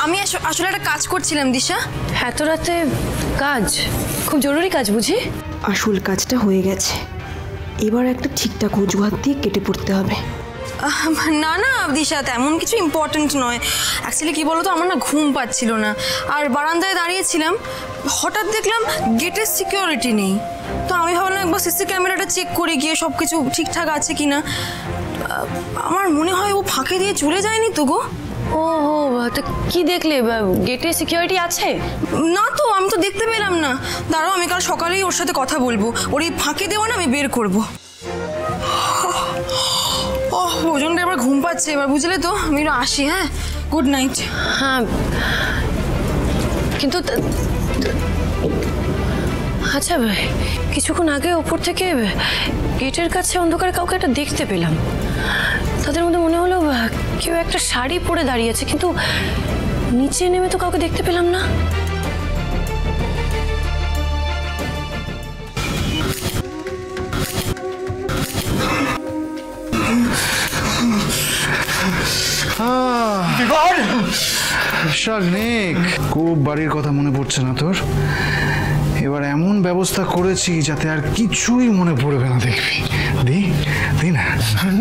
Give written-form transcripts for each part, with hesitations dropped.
আমি আসলে একটা কাজ করছিলাম দিশা। এত রাতে কাজ? খুব জরুরি কাজ বুঝি? আসল কাজটা হয়ে গেছে, এবার একটা ঠিকঠাক অজুহাত দিয়ে কেটে পড়তে হবে। না না দিশা, তেমন কিছু ইম্পর্টেন্ট নয়। অ্যাকচুয়ালি কি বলতো, আমার না ঘুম পাচ্ছিল না, আর বারান্দায় দাঁড়িয়েছিলাম, হঠাৎ দেখলাম গেটের সিকিউরিটি নেই। তো আমি ভাবলাম একবার সিসি ক্যামেরাটা চেক করে গিয়ে সব কিছু ঠিকঠাক আছে কিনা। আমার মনে হয় ও ফাঁকে দিয়ে চলে যায়নি তো গো। ও তো কি দেখলে? গেটে সিকিউরিটি আছে? না তো, আমি তো দেখতে পেলাম না। দাঁড়াও, আমি কাল সকালেই ওর সাথে কথা বলবো, ওর এই ফাঁকে দেওয়া না আমি বের করবো। ওজনটা এবার ঘুম পাচ্ছে এবার, বুঝলে তো। আমি আসি, হ্যাঁ, গুড নাইট। হ্যাঁ, কিন্তু আচ্ছা কিছুক্ষণ আগে ওপর থেকে গেটের কাছে অন্ধকারে কাউকে একটা দেখতে পেলাম। তাদের মধ্যে মনে হলো কেউ একটা শাড়ি পরে দাঁড়িয়েছে, কিন্তু নিচে নেমে তো কাউকে দেখতে পেলাম না। খুব বাড়ির কথা মনে পড়ছে না তোর? এবার এমন ব্যবস্থা করেছি যাতে আর কিছুই মনে পড়বে না, দেখবি। দি না।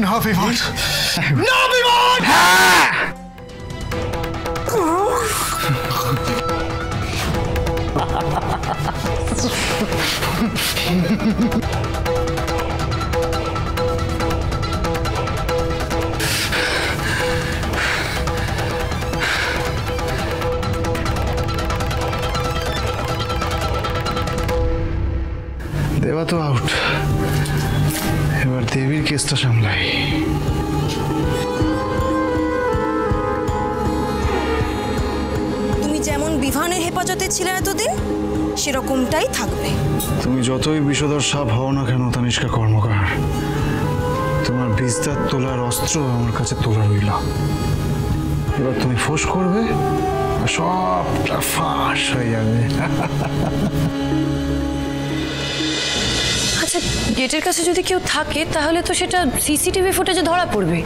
না বিমান, না বিমান। হ্যাঁ দেবা তো আউট, এবার দেবীর কেসটা সামলাই। তুমি যেমন বিভানের হেফাজতে ছিলে এতদিন, সেরকমটাই থাকবে। তুমি যতই বিষধর সাপ হও না কেন তানিষ্কা কর্মকার, তোমার বিস্তার তোলার অস্ত্র আমার কাছে তোলা রইল। এবার তুমি ফোঁস করবে আর সবটা ফাঁস হয়ে যাবে। আচ্ছা, গেটের কাছে যদি কেউ থাকে তাহলে তো সেটা সিসিটিভি ফুটেজে ধরা পড়বে।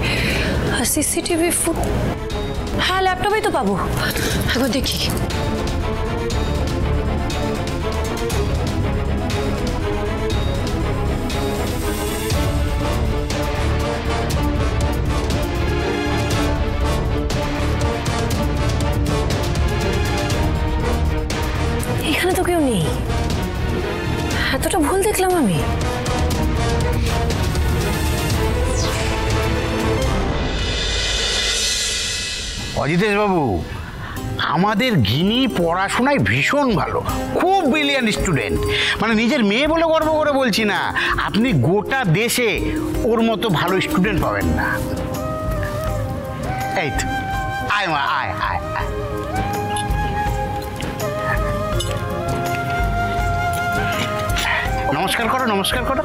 আর সিসিটিভি হ্যাঁ, ল্যাপটপেই তো পাবো। একবার দেখি। এখানে তো কেউ নেই। এতটা ভুল দেখলাম আমি? অজিতেশ বাবু, আমাদের গিনি পড়াশোনায় ভীষণ ভালো, খুব ব্রিলিয়ান্ট স্টুডেন্ট। মানে নিজের মেয়ে বলে গর্ব করে বলছি না, আপনি গোটা দেশে ওর মতো ভালো স্টুডেন্ট পাবেন না। এই তো, আয় মা, আয় আয় আয়। নমস্কার করো, নমস্কার করো।